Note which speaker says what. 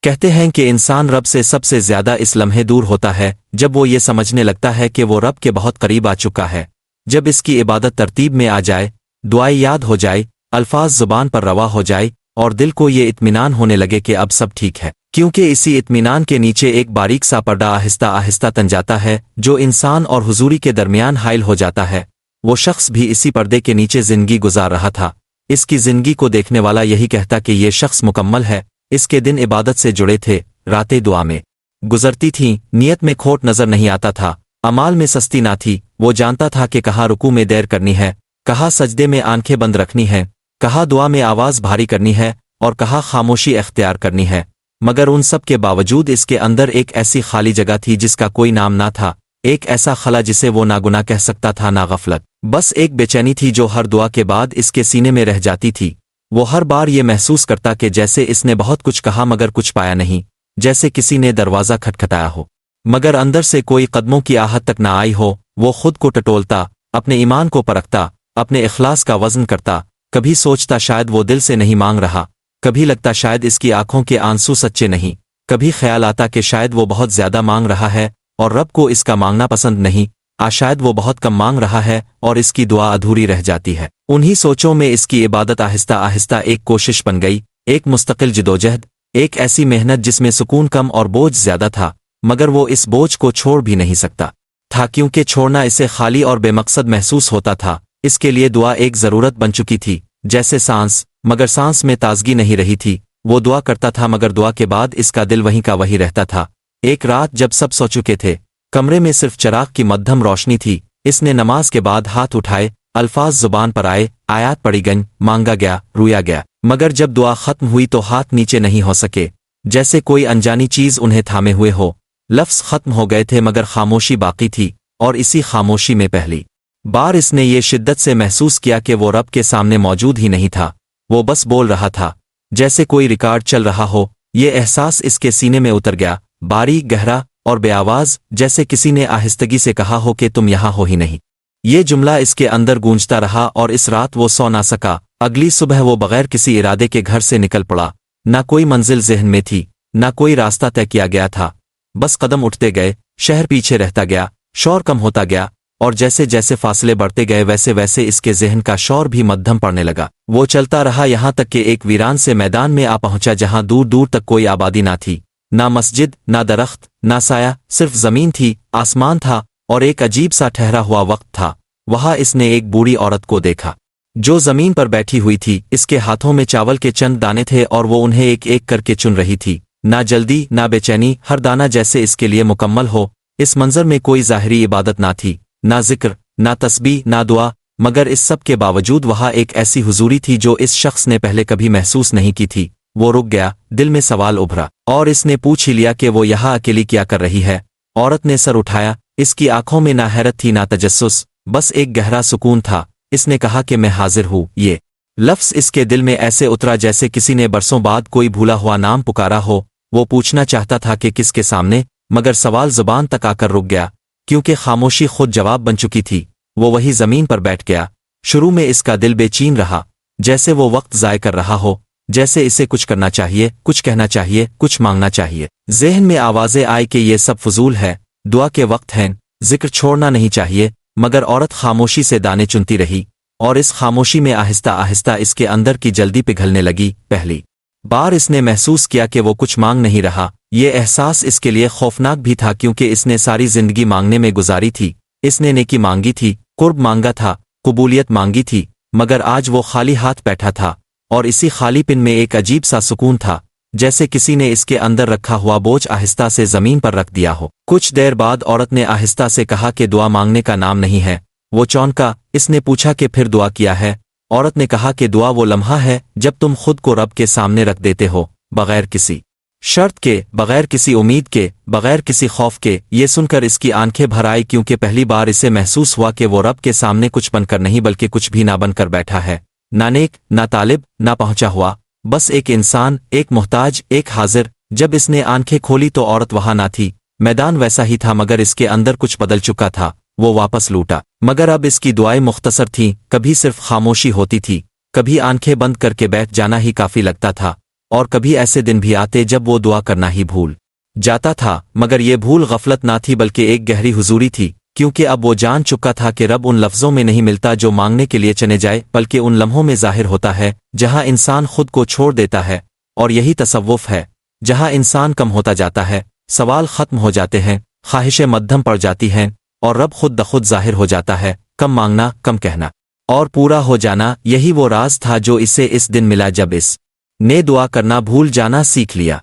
Speaker 1: کہتے ہیں کہ انسان رب سے سب سے زیادہ اس لمحے دور ہوتا ہے جب وہ یہ سمجھنے لگتا ہے کہ وہ رب کے بہت قریب آ چکا ہے، جب اس کی عبادت ترتیب میں آ جائے، دعائیں یاد ہو جائے، الفاظ زبان پر روا ہو جائے اور دل کو یہ اطمینان ہونے لگے کہ اب سب ٹھیک ہے، کیونکہ اسی اطمینان کے نیچے ایک باریک سا پردہ آہستہ آہستہ تن جاتا ہے جو انسان اور حضوری کے درمیان حائل ہو جاتا ہے۔ وہ شخص بھی اسی پردے کے نیچے زندگی گزار رہا تھا۔ اس کی زندگی کو دیکھنے والا یہی کہتا کہ یہ شخص مکمل ہے۔ اس کے دن عبادت سے جڑے تھے، راتیں دعا میں گزرتی تھیں، نیت میں کھوٹ نظر نہیں آتا تھا، اعمال میں سستی نہ تھی۔ وہ جانتا تھا کہ کہاں رکوع میں دیر کرنی ہے، کہاں سجدے میں آنکھیں بند رکھنی ہے، کہاں دعا میں آواز بھاری کرنی ہے اور کہاں خاموشی اختیار کرنی ہے، مگر ان سب کے باوجود اس کے اندر ایک ایسی خالی جگہ تھی جس کا کوئی نام نہ تھا، ایک ایسا خلا جسے وہ نہ گناہ کہہ سکتا تھا نہ غفلت، بس ایک بے چینی تھی جو ہر دعا کے بعد اس کے سینے میں رہ جاتی تھی۔ وہ ہر بار یہ محسوس کرتا کہ جیسے اس نے بہت کچھ کہا مگر کچھ پایا نہیں، جیسے کسی نے دروازہ کھٹکھٹایا ہو مگر اندر سے کوئی قدموں کی آہٹ تک نہ آئی ہو۔ وہ خود کو ٹٹولتا، اپنے ایمان کو پرکھتا، اپنے اخلاص کا وزن کرتا، کبھی سوچتا شاید وہ دل سے نہیں مانگ رہا، کبھی لگتا شاید اس کی آنکھوں کے آنسو سچے نہیں، کبھی خیال آتا کہ شاید وہ بہت زیادہ مانگ رہا ہے اور رب کو اس کا مانگنا پسند نہیں، شاید وہ بہت کم مانگ رہا ہے اور اس کی دعا ادھوری رہ جاتی ہے۔ انہی سوچوں میں اس کی عبادت آہستہ آہستہ ایک کوشش بن گئی، ایک مستقل جدوجہد، ایک ایسی محنت جس میں سکون کم اور بوجھ زیادہ تھا، مگر وہ اس بوجھ کو چھوڑ بھی نہیں سکتا تھا کیونکہ چھوڑنا اسے خالی اور بے مقصد محسوس ہوتا تھا۔ اس کے لیے دعا ایک ضرورت بن چکی تھی، جیسے سانس، مگر سانس میں تازگی نہیں رہی تھی۔ وہ دعا کرتا تھا مگر دعا کے بعد اس کا دل وہیں کا وہیں رہتا تھا۔ ایک رات جب سب سو چکے تھے، کمرے میں صرف چراغ کی مدھم روشنی تھی، اس نے نماز کے بعد ہاتھ اٹھائے، الفاظ زبان پر آئے، آیات پڑھی گئیں، مانگا گیا، رویا گیا، مگر جب دعا ختم ہوئی تو ہاتھ نیچے نہیں ہو سکے، جیسے کوئی انجانی چیز انہیں تھامے ہوئے ہو۔ لفظ ختم ہو گئے تھے مگر خاموشی باقی تھی، اور اسی خاموشی میں پہلی بار اس نے یہ شدت سے محسوس کیا کہ وہ رب کے سامنے موجود ہی نہیں تھا، وہ بس بول رہا تھا، جیسے کوئی ریکارڈ چل رہا ہو۔ یہ احساس اس کے سینے میں اتر گیا، باریک، گہرا اور بے آواز، جیسے کسی نے آہستگی سے کہا ہو کہ تم یہاں ہو ہی نہیں۔ یہ جملہ اس کے اندر گونجتا رہا اور اس رات وہ سو نہ سکا۔ اگلی صبح وہ بغیر کسی ارادے کے گھر سے نکل پڑا، نہ کوئی منزل ذہن میں تھی، نہ کوئی راستہ طے کیا گیا تھا، بس قدم اٹھتے گئے، شہر پیچھے رہتا گیا، شور کم ہوتا گیا، اور جیسے جیسے فاصلے بڑھتے گئے ویسے ویسے اس کے ذہن کا شور بھی مدھم پڑنے لگا۔ وہ چلتا رہا یہاں تک کہ ایک ویران سے میدان میں آ پہنچا جہاں دور دور تک کوئی آبادی نہ تھی، نہ مسجد، نہ درخت، نہ سایہ، صرف زمین تھی، آسمان تھا اور ایک عجیب سا ٹھہرا ہوا وقت تھا۔ وہاں اس نے ایک بوڑھی عورت کو دیکھا جو زمین پر بیٹھی ہوئی تھی، اس کے ہاتھوں میں چاول کے چند دانے تھے اور وہ انہیں ایک ایک کر کے چن رہی تھی، نہ جلدی نہ بے چینی، ہر دانہ جیسے اس کے لیے مکمل ہو۔ اس منظر میں کوئی ظاہری عبادت نہ تھی، نہ ذکر، نہ تسبیح، نہ دعا، مگر اس سب کے باوجود وہاں ایک ایسی حضوری تھی جو اس شخص نے پہلے کبھی محسوس نہیں کی تھی۔ وہ رک گیا، دل میں سوال ابھرا اور اس نے پوچھ ہی لیا کہ وہ یہاں اکیلی کیا کر رہی ہے۔ عورت نے سر اٹھایا، اس کی آنکھوں میں نہ حیرت تھی نہ تجسس، بس ایک گہرا سکون تھا۔ اس نے کہا کہ میں حاضر ہوں۔ یہ لفظ اس کے دل میں ایسے اترا جیسے کسی نے برسوں بعد کوئی بھولا ہوا نام پکارا ہو۔ وہ پوچھنا چاہتا تھا کہ کس کے سامنے، مگر سوال زبان تک آ کر رک گیا، کیونکہ خاموشی خود جواب بن چکی تھی۔ وہ وہی زمین پر بیٹھ گیا۔ شروع میں اس کا دل بے چین رہا، جیسے وہ وقت ضائع کر رہا ہو، جیسے اسے کچھ کرنا چاہیے، کچھ کہنا چاہیے، کچھ مانگنا چاہیے۔ ذہن میں آوازیں آئی کہ یہ سب فضول ہے، دعا کے وقت ہیں، ذکر چھوڑنا نہیں چاہیے، مگر عورت خاموشی سے دانے چنتی رہی، اور اس خاموشی میں آہستہ آہستہ اس کے اندر کی جلدی پگھلنے لگی۔ پہلی بار اس نے محسوس کیا کہ وہ کچھ مانگ نہیں رہا۔ یہ احساس اس کے لیے خوفناک بھی تھا کیونکہ اس نے ساری زندگی مانگنے میں گزاری تھی۔ اس نے نیکی مانگی تھی، قرب مانگا تھا، قبولیت مانگی تھی، مگر آج وہ خالی ہاتھ بیٹھا تھا، اور اسی خالی پن میں ایک عجیب سا سکون تھا، جیسے کسی نے اس کے اندر رکھا ہوا بوجھ آہستہ سے زمین پر رکھ دیا ہو۔ کچھ دیر بعد عورت نے آہستہ سے کہا کہ دعا مانگنے کا نام نہیں ہے۔ وہ چونکا، اس نے پوچھا کہ پھر دعا کیا ہے؟ عورت نے کہا کہ دعا وہ لمحہ ہے جب تم خود کو رب کے سامنے رکھ دیتے ہو، بغیر کسی شرط کے، بغیر کسی امید کے، بغیر کسی خوف کے۔ یہ سن کر اس کی آنکھیں بھر آئی کیونکہ پہلی بار اسے محسوس ہوا کہ وہ رب کے سامنے کچھ بن کر نہیں بلکہ کچھ بھی نہ بن کر بیٹھا ہے، نہ نیک، نہ طالب، نہ پہنچا ہوا، بس ایک انسان، ایک محتاج، ایک حاضر۔ جب اس نے آنکھیں کھولی تو عورت وہاں نہ تھی، میدان ویسا ہی تھا مگر اس کے اندر کچھ بدل چکا تھا۔ وہ واپس لوٹا، مگر اب اس کی دعائیں مختصر تھیں، کبھی صرف خاموشی ہوتی تھی، کبھی آنکھیں بند کر کے بیٹھ جانا ہی کافی لگتا تھا، اور کبھی ایسے دن بھی آتے جب وہ دعا کرنا ہی بھول جاتا تھا، مگر یہ بھول غفلت نہ تھی بلکہ ایک گہری حضوری تھی، کیونکہ اب وہ جان چکا تھا کہ رب ان لفظوں میں نہیں ملتا جو مانگنے کے لیے چنے جائے، بلکہ ان لمحوں میں ظاہر ہوتا ہے جہاں انسان خود کو چھوڑ دیتا ہے، اور یہی تصوف ہے، جہاں انسان کم ہوتا جاتا ہے، سوال ختم ہو جاتے ہیں، خواہشیں مدھم پڑ جاتی ہیں، اور رب خود بخود ظاہر ہو جاتا ہے، کم مانگنا، کم کہنا، اور پورا ہو جانا۔ یہی وہ راز تھا جو اسے اس دن ملا جب اس نے دعا کرنا بھول جانا سیکھ لیا۔